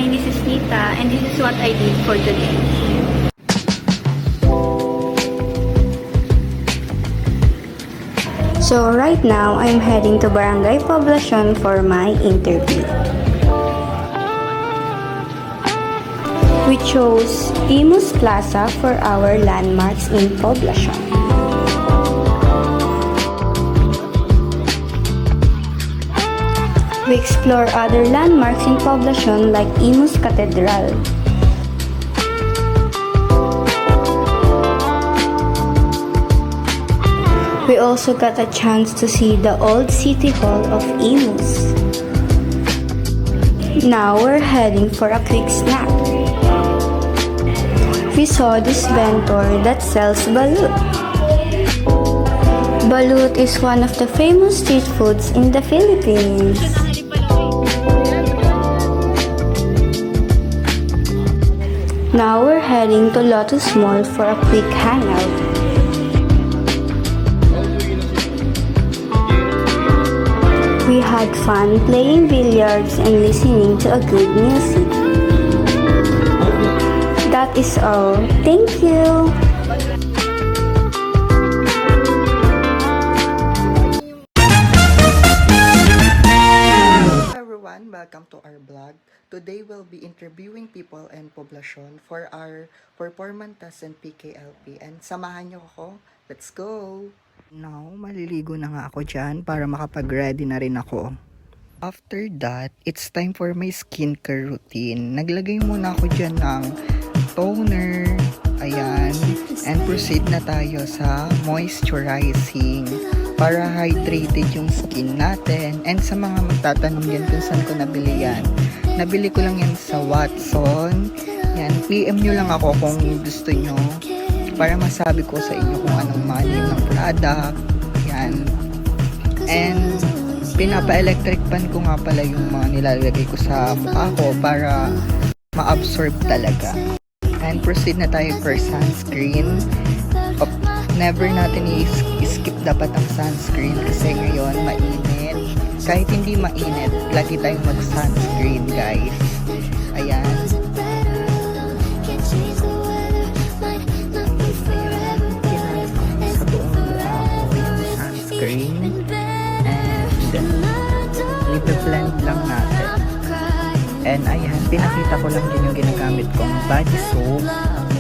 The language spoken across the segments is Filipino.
Hi, this is Nita, and this is what I did for today. So right now, I'm heading to Barangay Poblacion for my interview. We chose Imus Plaza for our landmarks in Poblacion. We explore other landmarks in Poblacion like Imus Cathedral. We also got a chance to see the old city hall of Imus. Now we're heading for a quick snack. We saw this vendor that sells balut. Balut is one of the famous street foods in the Philippines. Now we're heading to Lotus Mall for a quick hangout. We had fun playing billiards and listening to a good music. That is all. Thank you! Hello everyone, welcome to our vlog. Today we'll be interviewing people in Poblacion for our performance test in PKLP. And samahan nyo ako. Let's go! Now, maliligo na nga ako dyan para makapag-ready na rin ako. After that, it's time for my skincare routine. Naglagay muna ako dyan ng toner, ayan, and proceed na tayo sa moisturizing para hydrated yung skin natin. And sa mga magtatanong yan kung saan ko nabili yan, nabili ko lang yan sa Watson. Yan, PM nyo lang ako kung gusto nyo para masabi ko sa inyo kung anong mga name ng product. Yan. And pinapa-electric pan ko nga pala yung mga nilalagay ko sa mukha ko para ma-absorb talaga. And proceed na tayo for sunscreen. Never natin i-skip dapat ang sunscreen kasi ngayon mainit. Kahit hindi mainit, lagi tayong mag-sunscreen, guys. Ayan. Sa buong mukha ko yung sunscreen. And i-blend lang natin. And ayan, pinakita ko lang din yung ginagamit kong body soap.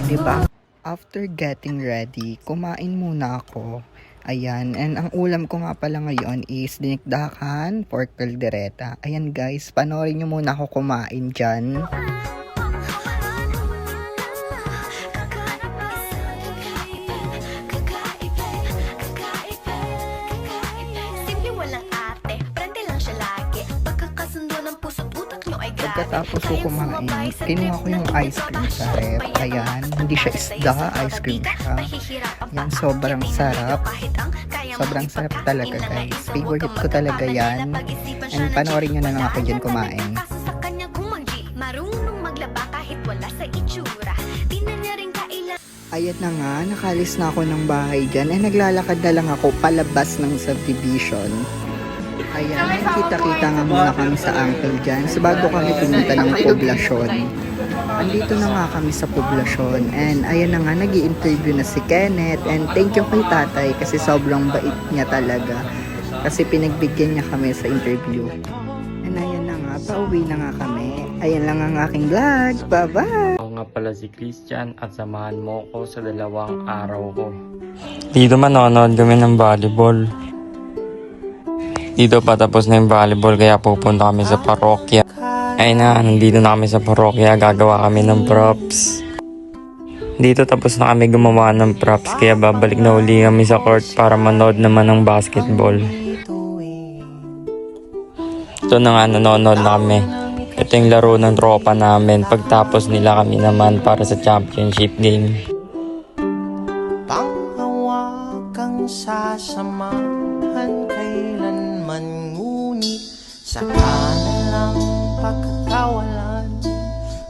Diba? After getting ready, kumain muna ako. Ayan, and ang ulam ko nga pala ngayon is dinikdakan, pork caldereta. Ayan guys, panoorin nyo muna ako kumain dyan. Pagkatapos ko kumain, kinuha ko yung ice cream sa ref. Ayan, hindi siya isda, ice cream siya. Yan, sobrang sarap. Sobrang sarap talaga guys. Favorite ko talaga yan. And panoorin nyo na lang ako dyan kumain. Ayan na nga, nakalis na ako ng bahay dyan. And naglalakad na lang ako palabas ng subdivision. Ayan, kita-kita nga muna kami sa uncle dyan. So bago kami pumunta ng Poblacion. Andito na nga kami sa Poblacion. And ayan na nga, nag-i-interview na si Kenneth. And thank you kay tatay kasi sobrang bait niya talaga. Kasi pinagbigyan niya kami sa interview. And ayan na nga, pauwi na nga kami. Ayan lang ang aking vlog. Bye-bye! Ako nga pala si Christian at samahan mo ko sa 2 araw ko. Dito manonood kami ng volleyball. Dito patapos na yung volleyball kaya pupunta kami sa parokya. Ayun na, nandito na kami sa parokya, gagawa kami ng props. Dito tapos na kami gumawa ng props kaya babalik na uli kami sa court para manood naman ng basketball. Ito na nga, nanonood na kami. Ito yung laro ng tropa namin pagtapos nila kami naman para sa championship game. Panghawakang sasamahan kailanman, ngunit saka na lang pagkakawalan.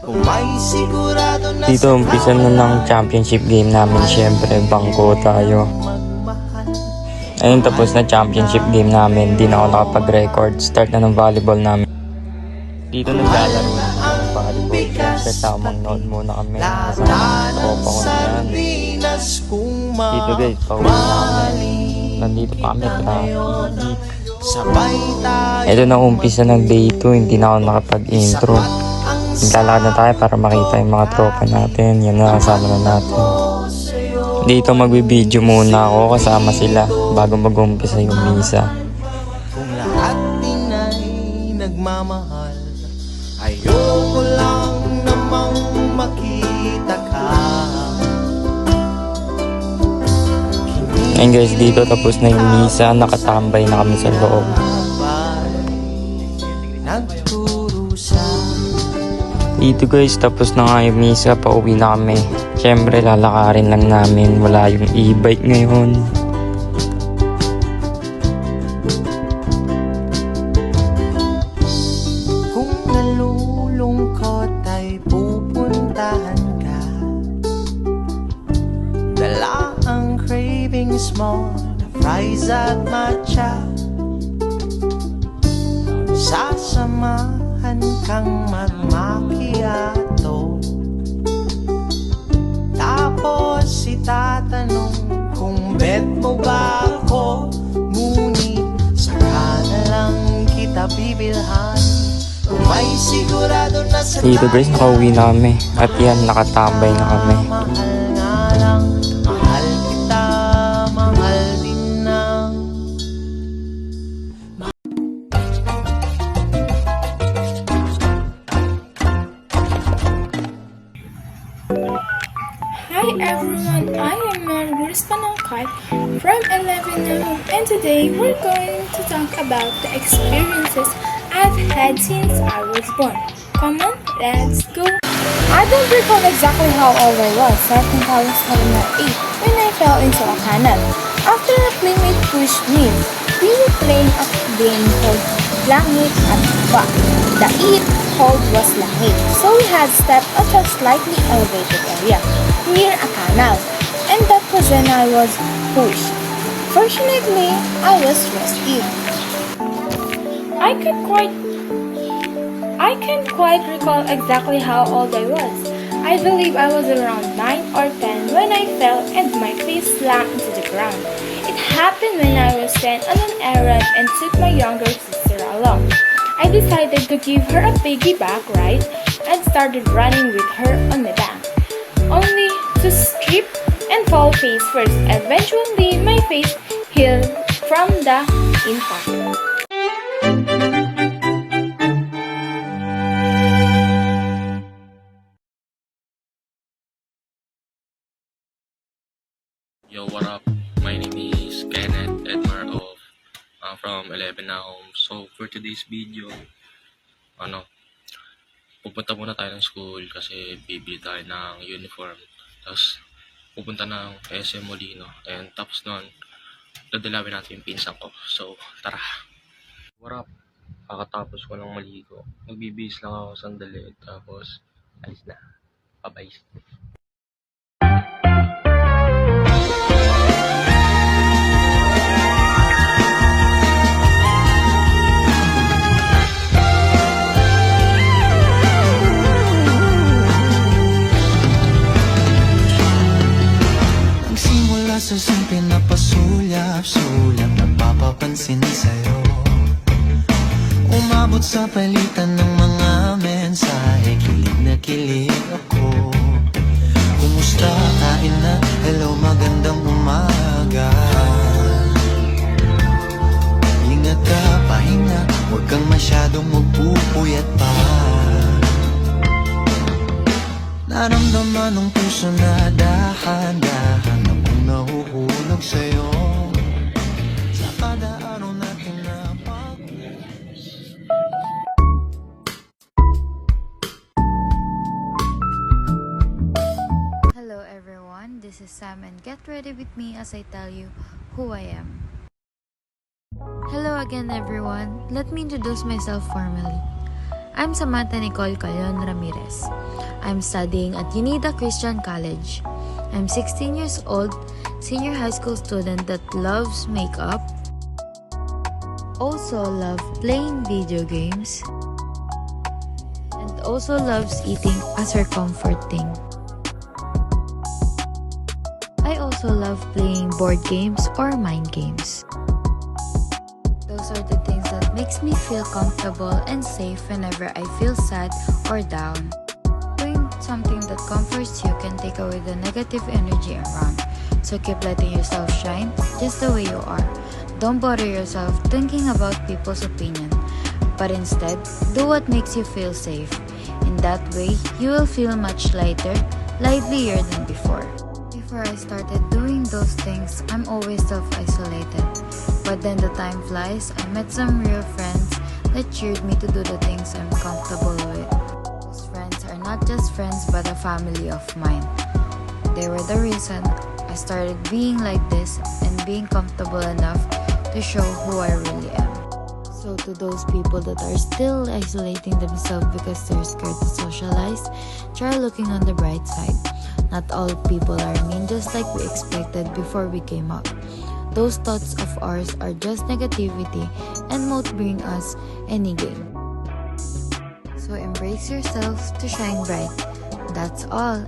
Kung may sigurado na dito umpisa na ng championship game namin, syempre bangko tayo. Ayun, tapos na championship game namin, di na ako nakapag-record. Start na ng volleyball namin. Dito naglalaro. volleyball. Siyempre tamang nood muna kami. Kasama Lata ng tropa ng ko na yan. sardinas kung Dito guys, pauwi na kami. Nandito pa kami, traffic. sabay tayo. Ito na umpisa ng day 2, hindi na ako nakapag-intro. Naglalakad na tayo para makita yung mga tropa natin. Yan na, kasama na natin. Dito magbibideo muna ako kasama sila bago mag-umpisa yung misa. Kung lahat din ay nagmamahal, ayoko lang namang makita ka. Ayun guys, dito tapos na yung misa. Nakatambay na kami sa loob. Nagturusa. Dito guys, tapos na nga yung misa. Pauwi na kami. Siyempre, lalakarin lang namin. Wala yung e-bike ngayon. Kung nalulungkot ay pupuntahan ka. Dala ang cravings mo na fries at matcha. Sasamahan kang mag-macchiato. Tapos itatanong kung bet mo ba ako. Ngunit saka na lang kita bibilhan. Kung may sigurado na sa Dito guys, nakauwi na kami. At yan, nakatambay na kami. mahal nga lang, mahal kita, mahal din ng Hi everyone, I am Margaret Panangkat from 11 and today we're going to talk about the experiences I've had since I was born. Come on, let's go! I don't recall exactly how old I was. I think I was 7 or 8 when I fell into a canal. After a playmate pushed me, we were playing a game called Langit at Tuba. The it called was Langit, so we had stepped onto a slightly elevated area near a canal, and that was when I was pushed. Fortunately, I was rescued. I can't quite recall exactly how old I was. I believe I was around 9 or 10 when I fell and my face slammed into the ground. It happened when I was sent on an errand and took my younger sister along. I decided to give her a piggyback ride and started running with her on my back, only to trip and fall face first. Eventually, my face healed from the impact. Yo, what up? My name is Kenneth Edmar from 11 na home. So, for today's video, pupunta muna tayo ng school kasi bibili tayo ng uniform. Tapos, pupunta ng SM Molino. And tapos nun, dadalawin natin yung pinsan ko. So, tara! What up? Kakatapos ko lang maligo. Magbibihis lang ako sandali. Tapos, alis na. Bye-bye. Nagsimula sa simple na pasulyap-sulyap, nagpapapansin sa'yo. Umabot sa palitan ng mga mensahe, kilig na kilig ako. Kumusta, kain na, hello, magandang umaga. Ingat ka, pahinga, huwag kang masyadong magpupuyat pa. Naramdaman ng puso na dahan-dahan akong nahuhulog sa'yo. Sa kada araw natin na Hello everyone, this is Sam and get ready with me as I tell you who I am. Hello again everyone, let me introduce myself formally. I'm Samantha Nicole Calon Ramirez. I'm studying at UNIDA Christian College. I'm 16 years old, senior high school student that loves makeup, also love playing video games, and also loves eating as her comfort thing. I also love playing board games or mind games. Those are the things that makes me feel comfortable and safe whenever I feel sad or down. Doing something that comforts you can take away the negative energy around. So keep letting yourself shine just the way you are. Don't bother yourself thinking about people's opinion, but instead, do what makes you feel safe. In that way, you will feel much lighter, livelier than before. Before I started doing those things, I'm always self-isolated. But then the time flies, I met some real friends that cheered me to do the things I'm comfortable with. Those friends are not just friends but a family of mine. They were the reason I started being like this and being comfortable enough to show who I really am. So to those people that are still isolating themselves because they're scared to socialize, try looking on the bright side. Not all people are mean just like we expected before we came up. Those thoughts of ours are just negativity and won't bring us any gain. So embrace yourself to shine bright. That's all.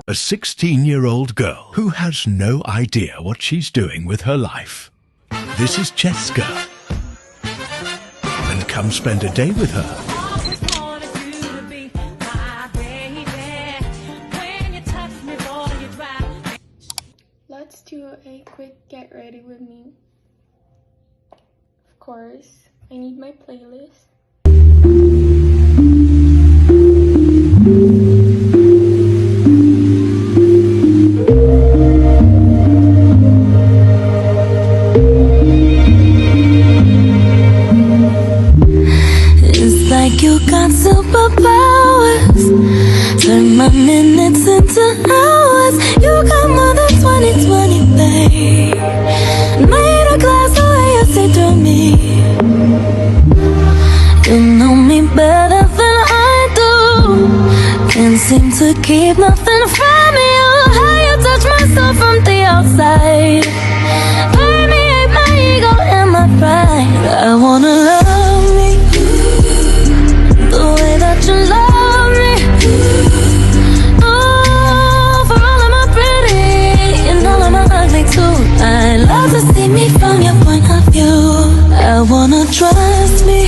A 16-year-old girl who has no idea what she's doing with her life. This is Cheska. And come spend a day with her. Let's do a quick get ready with me. Of course, I need my playlist. It's like you got superpowers. Turn my minutes into hours. You got more than 20/20, babe. Made a glass the way you see through me. You know me better than I do. Can't seem to keep nothing from you. How you touch my soul from the outside. Permeate my ego and my pride. I wanna love me the way that you love me. Oh, for all of my pretty and all of my ugly too. I love to see me from your point of view. I wanna trust me,